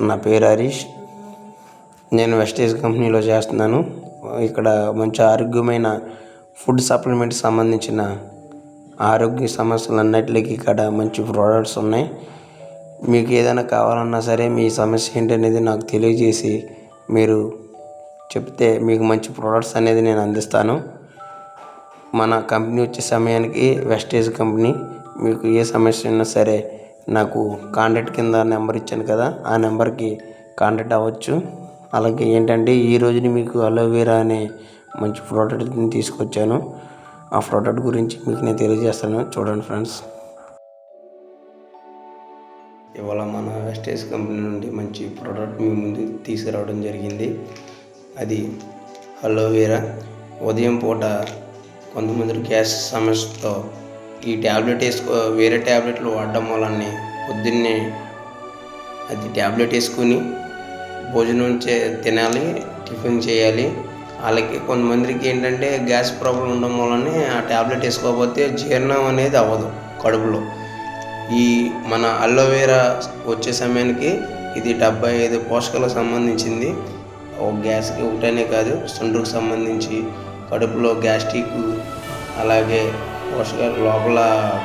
నా పేరు హరీష్. నేను వెస్టేజ్ కంపెనీలో చేస్తున్నాను. ఇక్కడ మంచి ఆరోగ్యమైన ఫుడ్ సప్లిమెంట్కి సంబంధించిన ఆరోగ్య సమస్యలన్నిటికీ ఇక్కడ మంచి ప్రోడక్ట్స్ ఉన్నాయి. మీకు ఏదైనా కావాలన్నా సరే మీ సమస్య ఏంటనేది నాకు తెలియజేసి మీరు చెప్తే మీకు మంచి ప్రోడక్ట్స్ అనేది నేను అందిస్తాను. మన కంపెనీ వచ్చే సమయానికి వెస్టేజ్ కంపెనీ. మీకు ఏ సమస్య ఉన్నా సరే నాకు కాంటాక్ట్ కింద నెంబర్ ఇచ్చాను కదా, ఆ నెంబర్కి కాంటాక్ట్ అవ్వచ్చు. అలాగే ఏంటంటే ఈ రోజుని మీకు అలోవెరా అనే మంచి ప్రోడక్ట్ని తీసుకొచ్చాను. ఆ ప్రోడక్ట్ గురించి మీకు నేను తెలియజేస్తాను. చూడండి ఫ్రెండ్స్, ఇవాళ మన వెస్టేజ్ కంపెనీ నుండి మంచి ప్రోడక్ట్ మీ ముందు తీసుకురావడం జరిగింది. అది అలోవెరా. ఉదయం పూట కొంతమంది గ్యాస్ సమస్యతో ఈ ట్యాబ్లెట్ వేరే ట్యాబ్లెట్లు వాడడం వలన పొద్దున్నే అది ట్యాబ్లెట్ వేసుకుని భోజనం తినాలి, టిఫిన్ చేయాలి. అలాగే కొంతమందికి ఏంటంటే గ్యాస్ ప్రాబ్లం ఉండడం వలన ఆ ట్యాబ్లెట్ వేసుకోకపోతే జీర్ణం అనేది అవ్వదు కడుపులో. ఈ మన అలోవెరా వచ్చే సమయానికి ఇది 75 పోషకాలకు సంబంధించింది. ఒక గ్యాస్కి ఒకటనే కాదు, సండ్రుకు సంబంధించి కడుపులో గ్యాస్ట్రిక్, అలాగే పోషకాలు లోపల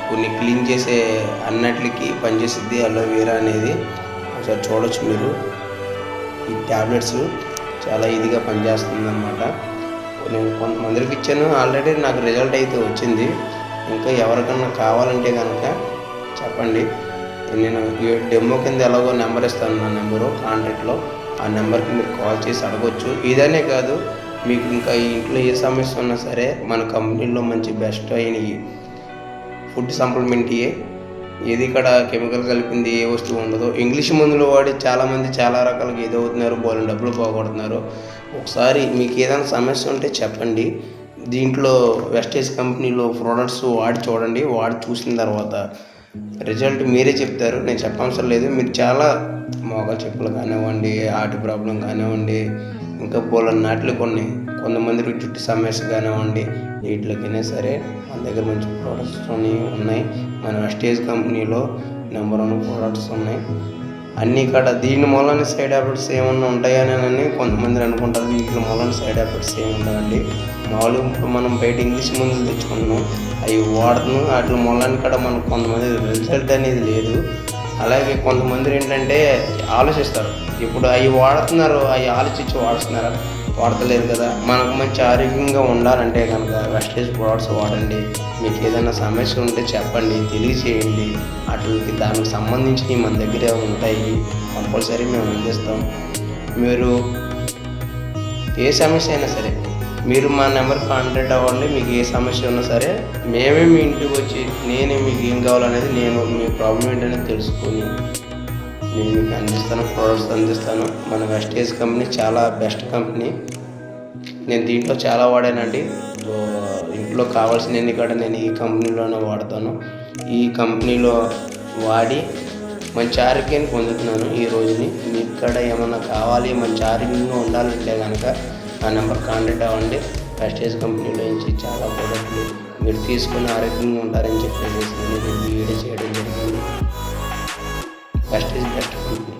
కొన్ని క్లీన్ చేసే అన్నిటికీ పనిచేసిద్ది అలోవెరా అనేది. ఒకసారి చూడొచ్చు మీరు. ఈ ట్యాబ్లెట్స్ చాలా ఈజీగా పనిచేస్తుంది అన్నమాట. నేను కొంతమందికి ఇచ్చాను, ఆల్రెడీ నాకు రిజల్ట్ అయితే వచ్చింది. ఇంకా ఎవరికన్నా కావాలంటే కనుక చెప్పండి. నేను డెమో కింద ఎలాగో నెంబర్ ఇస్తాను, నా నెంబరు కాంటాక్ట్లో. ఆ నెంబర్కి మీరు కాల్ చేసి అడగొచ్చు. ఇదనే కాదు, మీకు ఇంకా ఇంట్లో ఏ సమస్య ఉన్నా సరే మన కంపెనీలో మంచి బెస్ట్ అయినవి ఫుడ్ సప్లిమెంట్ ఏది ఇక్కడ కెమికల్ కలిపింది ఏ వస్తువు ఉండదు. ఇంగ్లీష్ మందులు వాడి చాలామంది చాలా రకాలుగా ఏదవుతున్నారు, బోలని డబ్బులు పోగొడుతున్నారు. ఒకసారి మీకు ఏదైనా సమస్య ఉంటే చెప్పండి. దీంట్లో వెస్టేజ్ కంపెనీలో ప్రోడక్ట్స్ వాడి చూడండి. వాడి చూసిన తర్వాత రిజల్ట్ మీరే చెప్తారు, నేను చెప్పవసరం లేదు. మీరు చాలా మోకాలు చెప్పులు కానివ్వండి, హార్ట్ ప్రాబ్లం కానివ్వండి, ఇంకా బోలని నాట్లు కొంతమందికి జుట్టు సమస్య కానివ్వండి, వీటికైనా సరే మన దగ్గర మంచి ప్రోడక్ట్స్ ఉన్నాయి. మన వెస్టేజ్ కంపెనీలో నెంబర్ 1 ప్రోడక్ట్స్ ఉన్నాయి అన్నీ. ఇక్కడ దీని మూలన సైడ్ ఎఫెక్ట్స్ ఏమన్నా ఉంటాయని కొంతమంది అనుకుంటారు. వీటి మూలన సైడ్ ఎఫెక్ట్స్ ఏమి ఉండవండి. మామూలుగా ఇప్పుడు మనం బయట ఇంగ్లీష్ మందులు తెచ్చుకుంటున్నాం, అవి వాడుతున్నాం. వాటి మూలన కూడా మనకు కొంతమంది రిజల్ట్ అనేది లేదు. అలాగే కొంతమంది ఏంటంటే ఆలోచిస్తారు, ఇప్పుడు అవి వాడుతున్నారు, అవి ఆలోచించి వాడతలేరు కదా. మనకు మంచి ఆరోగ్యంగా ఉండాలంటే కనుక వెస్టేజ్ ప్రోడక్ట్స్ వాడండి. మీకు ఏదైనా సమస్య ఉంటే చెప్పండి, తెలియచేయండి. వాటికి దానికి సంబంధించి మన దగ్గర ఉంటాయి, కంపల్సరీ మేము అందిస్తాం. మీరు ఏ సమస్య అయినా సరే మీరు మా నెంబర్ కాంటాక్ట్ అవ్వండి. మీకు ఏ సమస్య ఉన్నా సరే మేమే మీ ఇంటికి వచ్చి నేనే మీకు ఏం కావాలనేది నేను మీ ప్రాబ్లం ఏంటనేది తెలుసుకొని నేను మీకు అందిస్తాను, ప్రోడక్ట్స్ అందిస్తాను. మన వెస్టేజ్ కంపెనీ చాలా బెస్ట్ కంపెనీ. నేను దీంట్లో చాలా వాడానండి. ఇంట్లో కావాల్సినవి కూడా నేను ఈ కంపెనీలోనే వాడతాను. ఈ కంపెనీలో వాడి మంచి ఆరోగ్యాన్ని పొందుతున్నాను ఈ రోజుని. మీకు కూడా ఏమన్నా కావాలి, మంచి ఆరోగ్యంగా ఉండాలంటే కనుక ఆ నెంబర్ కాంటాక్ట్ అవ్వండి. వెస్టేజ్ కంపెనీలో నుంచి చాలా ప్రోడక్ట్లు మీరు తీసుకుని ఆరోగ్యంగా ఉంటారని చెప్పేసి నేను వీడియో చేయడం జరిగింది. Wastage best company.